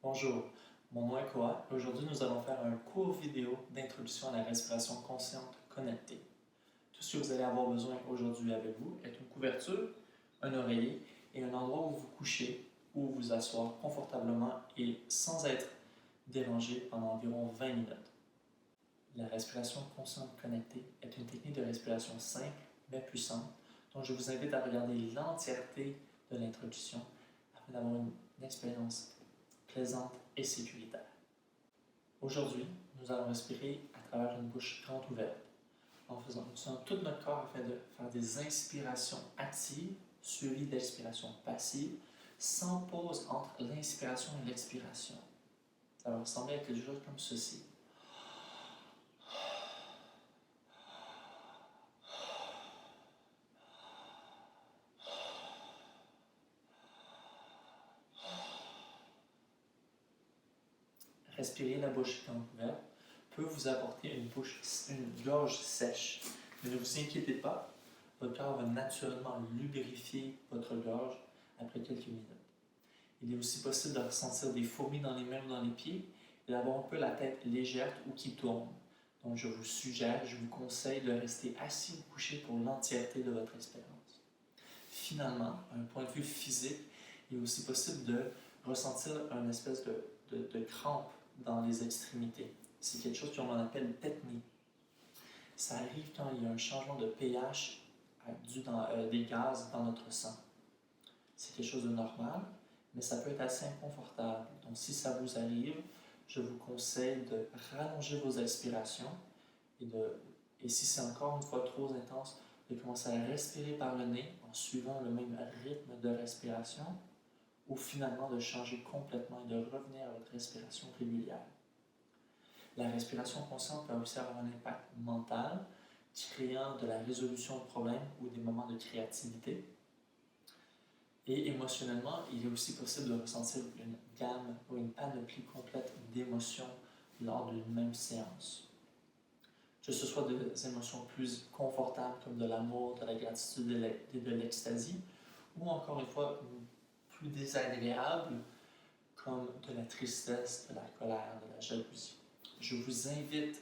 Bonjour, mon nom est Koa et aujourd'hui nous allons faire un court vidéo d'introduction à la respiration consciente connectée. Tout ce que vous allez avoir besoin aujourd'hui avec vous est une couverture, un oreiller et un endroit où vous coucher ou vous asseoir confortablement et sans être dérangé pendant environ 20 minutes. La respiration consciente connectée est une technique de respiration simple mais puissante dont je vous invite à regarder l'entièreté de l'introduction afin d'avoir une expérience plaisante et sécuritaire. Aujourd'hui, nous allons respirer à travers une bouche grande ouverte en faisant utilisant tout notre corps afin de faire des inspirations actives suivies d'expirations passives sans pause entre l'inspiration et l'expiration. Ça va ressembler à quelque chose comme ceci. Respirer la bouche grande ouverte peut vous apporter une gorge sèche. Mais ne vous inquiétez pas, votre corps va naturellement lubrifier votre gorge après quelques minutes. Il est aussi possible de ressentir des fourmis dans les mains ou dans les pieds et d'avoir un peu la tête légère ou qui tourne. Donc je vous conseille de rester assis ou couché pour l'entièreté de votre expérience. Finalement, d'un point de vue physique, il est aussi possible de ressentir une espèce de crampe dans les extrémités. C'est quelque chose qu'on appelle tétanie. Ça arrive quand il y a un changement de pH dû des gaz dans notre sang. C'est quelque chose de normal, mais ça peut être assez inconfortable. Donc si ça vous arrive, je vous conseille de rallonger vos expirations et si c'est encore une fois trop intense, de commencer à respirer par le nez en suivant le même rythme de respiration ou finalement de changer complètement et de revenir à votre respiration régulière. La respiration consciente peut aussi avoir un impact mental, créant de la résolution de problèmes ou des moments de créativité. Et émotionnellement, il est aussi possible de ressentir une gamme ou une panoplie complète d'émotions lors d'une même séance. Que ce soit des émotions plus confortables comme de l'amour, de la gratitude et de l'extasie, ou encore une fois plus désagréables comme de la tristesse, de la colère, de la jalousie. Je vous invite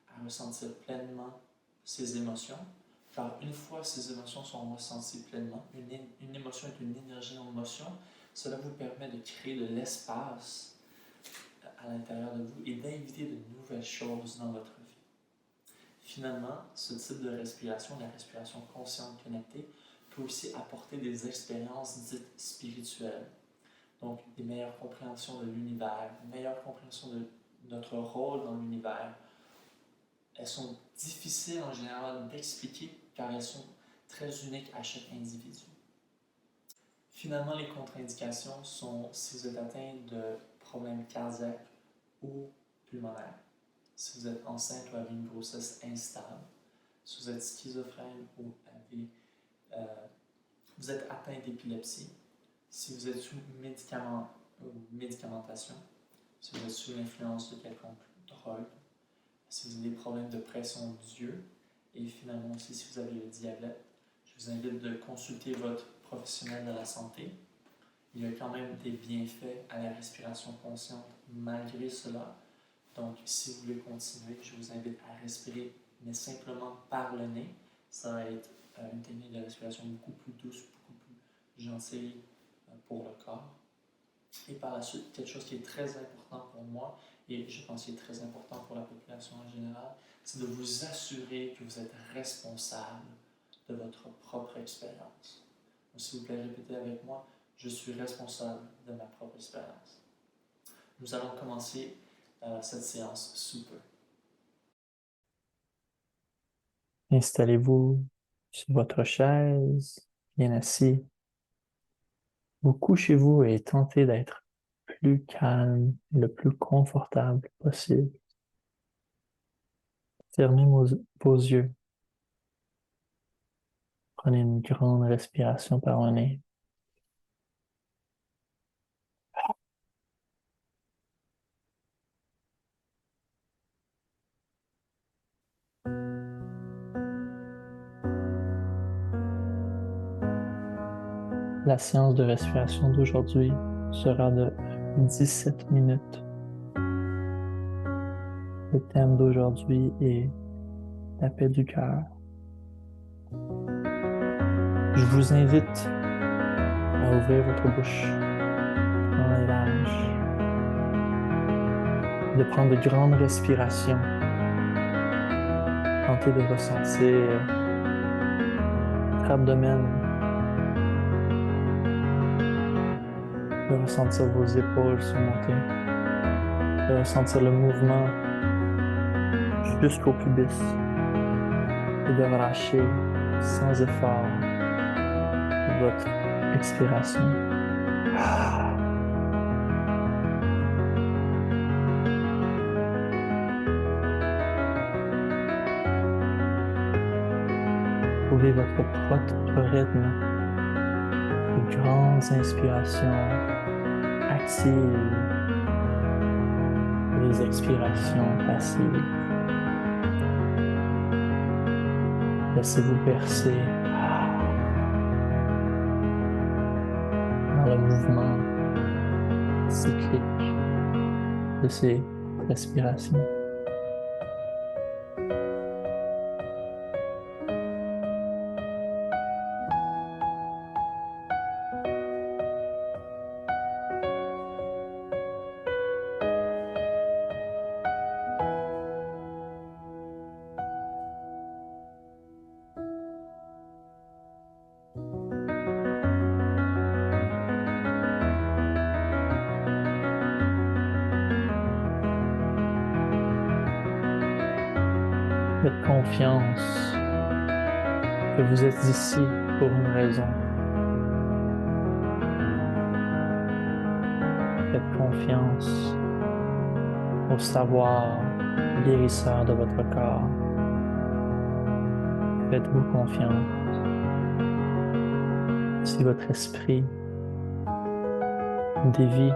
à ressentir pleinement ces émotions, car une fois ces émotions sont ressenties pleinement, une émotion est une énergie en motion, cela vous permet de créer de l'espace à l'intérieur de vous et d'inviter de nouvelles choses dans votre vie. Finalement, ce type de respiration, la respiration consciente connectée, peut aussi apporter des expériences dites spirituelles. Donc, des meilleures compréhensions de l'univers, une meilleure compréhension de notre rôle dans l'univers. Elles sont difficiles en général d'expliquer car elles sont très uniques à chaque individu. Finalement, les contre-indications sont si vous êtes atteint de problèmes cardiaques ou pulmonaires, si vous êtes enceinte ou avez une grossesse instable, si vous êtes schizophrène ou vous êtes atteint d'épilepsie, si vous êtes sous médicamentation, si vous êtes sous l'influence de quelconque drogue, si vous avez des problèmes de pression d'yeux, et finalement aussi si vous avez le diabète, je vous invite de consulter votre professionnel de la santé. Il y a quand même des bienfaits à la respiration consciente malgré cela. Donc, si vous voulez continuer, je vous invite à respirer, mais simplement par le nez. Ça va être une technique de respiration beaucoup plus douce, beaucoup plus gentille pour le corps. Et par la suite, quelque chose qui est très important pour moi, et je pense qu'il est très important pour la population en général, c'est de vous assurer que vous êtes responsable de votre propre expérience. Donc, s'il vous plaît, répétez avec moi, je suis responsable de ma propre expérience. Nous allons commencer cette séance sous peu. Installez-vous sur votre chaise, bien assis. Vous couchez-vous et tentez d'être plus calme, le plus confortable possible. Fermez vos yeux. Prenez une grande respiration par le nez. La séance de respiration d'aujourd'hui sera de 17 minutes. Le thème d'aujourd'hui est la paix du cœur. Je vous invite à ouvrir votre bouche grand et large, de prendre de grandes respirations. Tentez de ressentir votre abdomen, de ressentir vos épaules se monter, de ressentir le mouvement jusqu'au pubis et de relâcher sans effort votre expiration. Trouvez votre propre rythme de grandes inspirations actives et des expirations passives. Laissez-vous bercer dans le mouvement cyclique de ces respirations. Faites confiance que vous êtes ici pour une raison. Faites confiance au savoir guérisseur de votre corps. Faites-vous confiance. Si votre esprit dévie,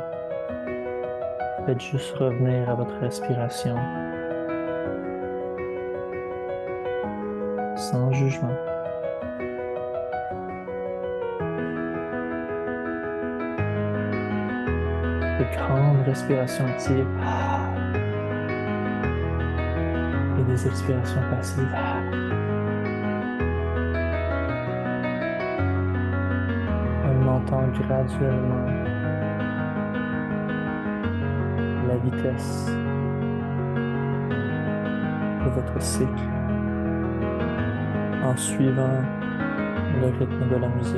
faites juste revenir à votre respiration. Sans jugement. De grandes respirations actives et des expirations passives. Augmentant graduellement la vitesse de votre cycle en suivant le rythme de la musique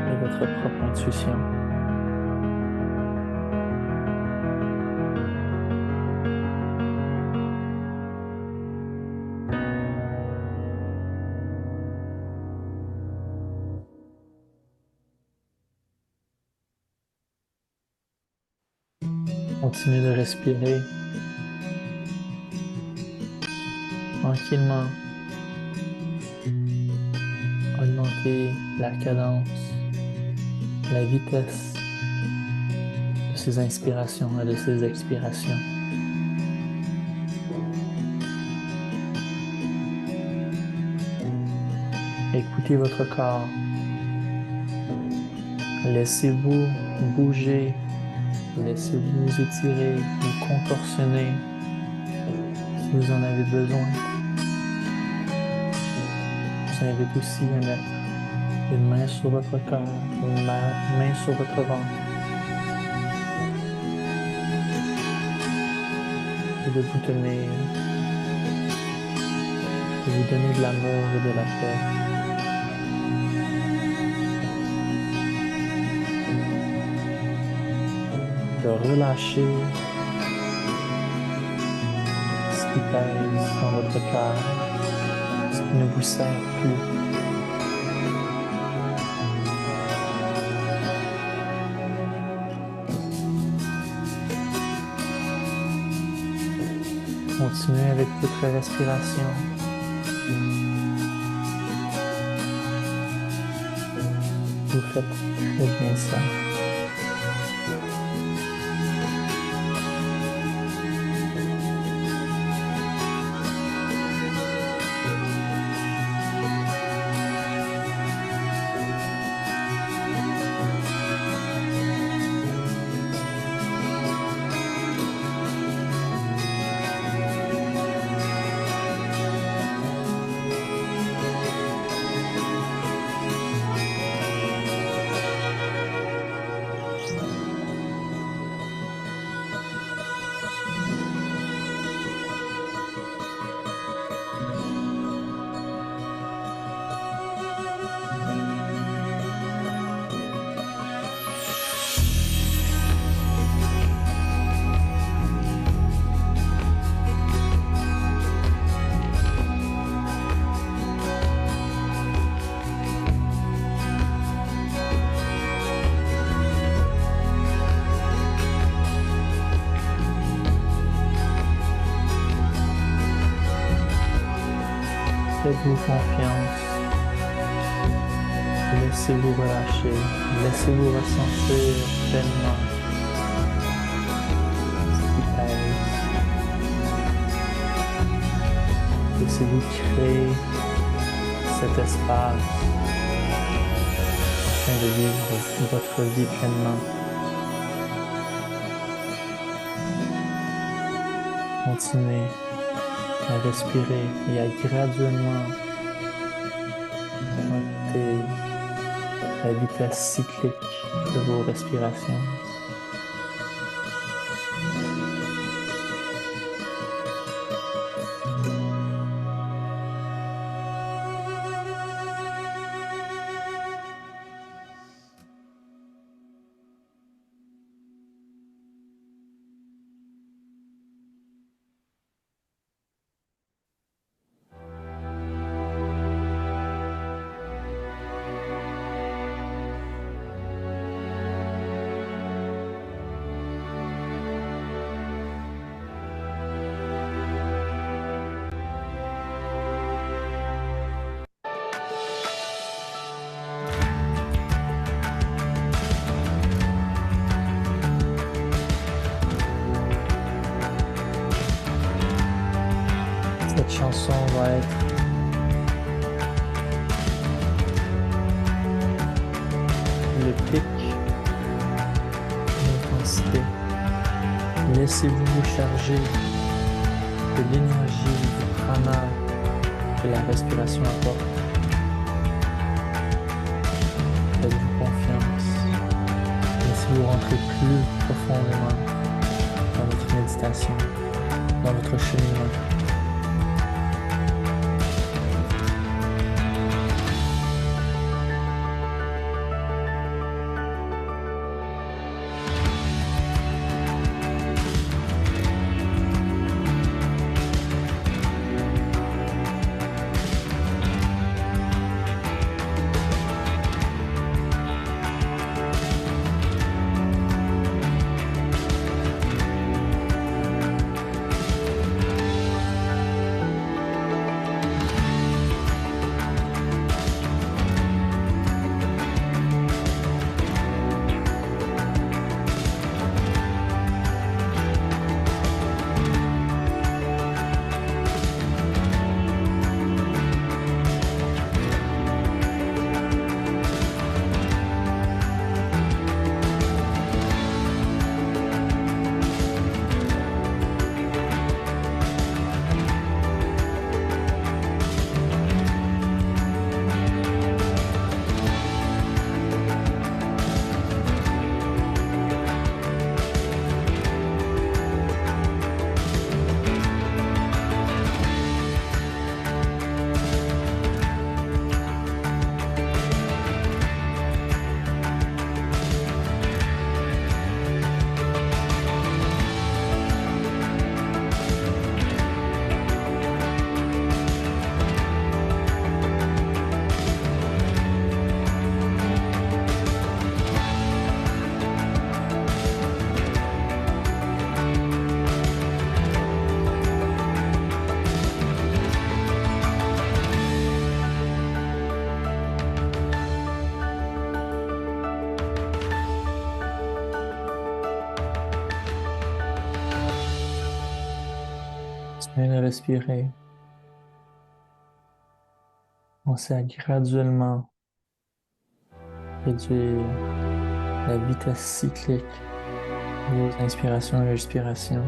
et votre propre intuition. Continuez de respirer tranquillement. Augmentez la cadence, la vitesse de ces inspirations et de ces expirations. Écoutez votre corps. Laissez-vous bouger. Laissez-vous étirer ou contorsionner si vous en avez besoin. Je vous invite aussi à mettre une main sur votre corps, une main sur votre ventre et de vous tenir, de vous donner de l'amour et de la paix. De relâcher ce qui pèse dans votre cœur, ce qui ne vous sert plus. Continuez avec votre respiration. Vous faites très bien ça. Faites-vous confiance. Laissez-vous relâcher. Laissez-vous ressentir pleinement ce qui pèse. Laissez-vous créer cet espace afin de vivre votre vie pleinement. Continuez à respirer et à graduellement augmenter la vitesse cyclique de vos respirations. Cette chanson va être le pic d'intensité. Laissez-vous vous charger de l'énergie du prana que la respiration apporte. Faites-vous confiance. Laissez-vous rentrer plus profondément dans votre méditation, dans votre cheminement. Continuez de respirer. Commencez à graduellement réduire la vitesse cyclique de vos inspirations et expirations.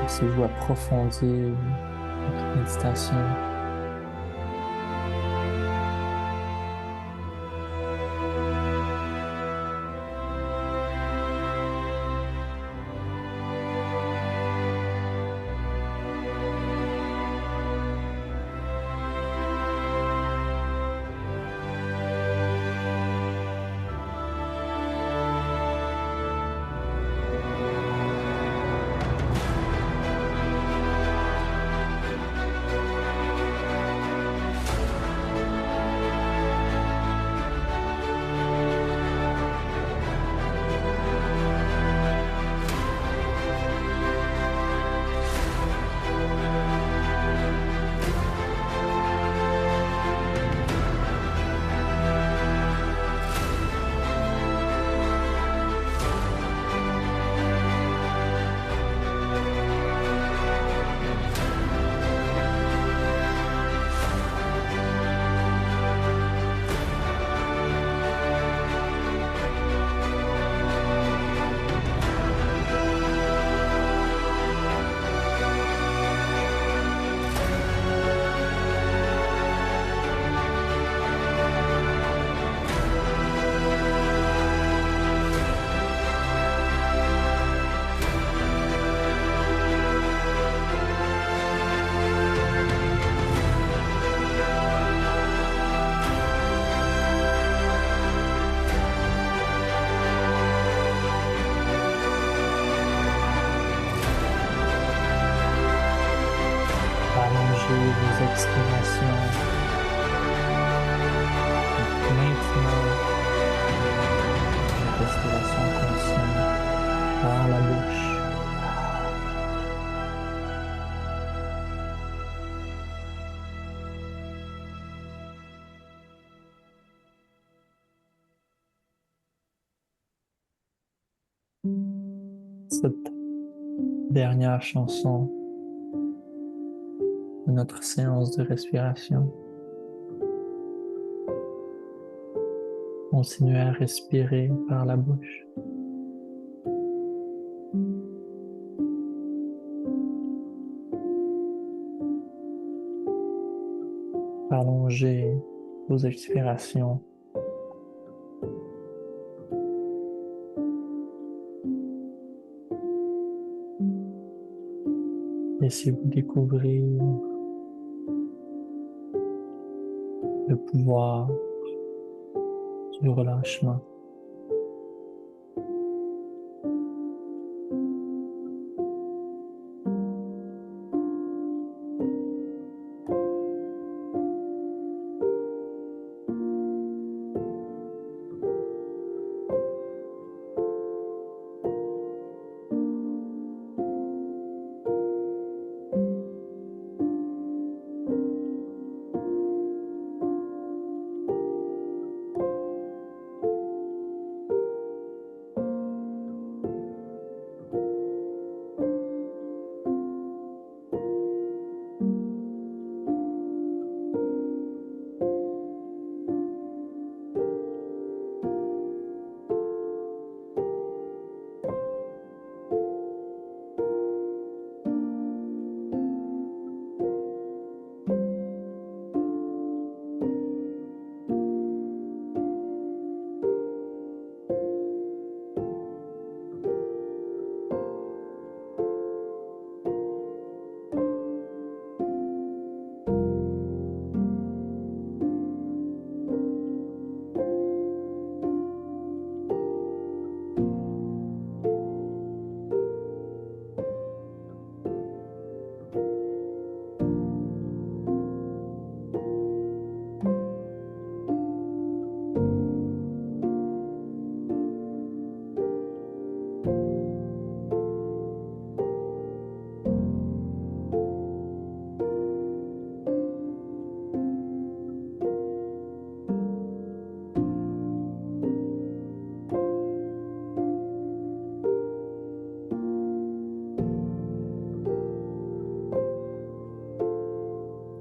Laissez-vous approfondir votre méditation. respiration. Maintenant, la respiration continue par la bouche. Cette dernière chanson de notre séance de respiration. Continuez à respirer par la bouche. Allongez vos expirations. Laissez-vous découvrir le pouvoir du relâchement.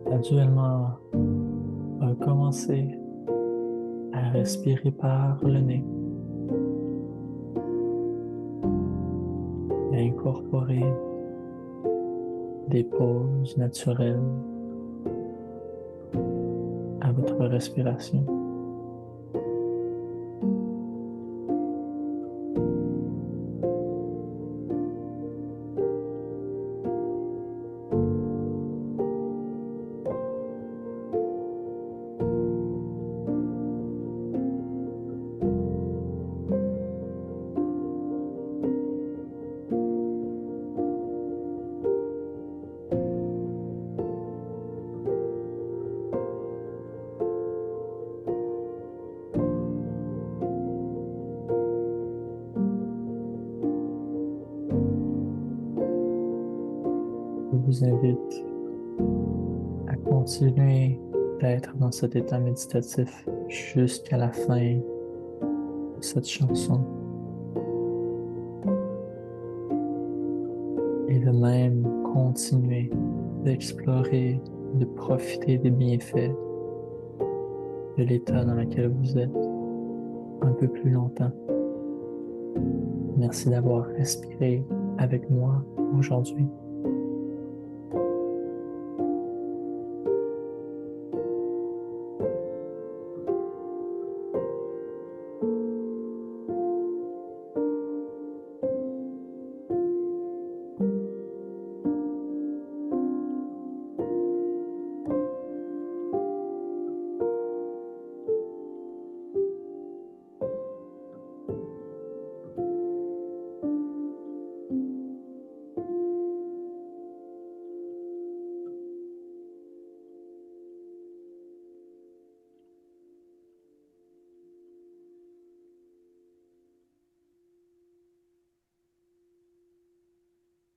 Graduellement, recommencez à respirer par le nez et incorporer des pauses naturelles à votre respiration. Je vous invite à continuer d'être dans cet état méditatif jusqu'à la fin de cette chanson. Et de même continuer d'explorer, de profiter des bienfaits de l'état dans lequel vous êtes un peu plus longtemps. Merci d'avoir respiré avec moi aujourd'hui.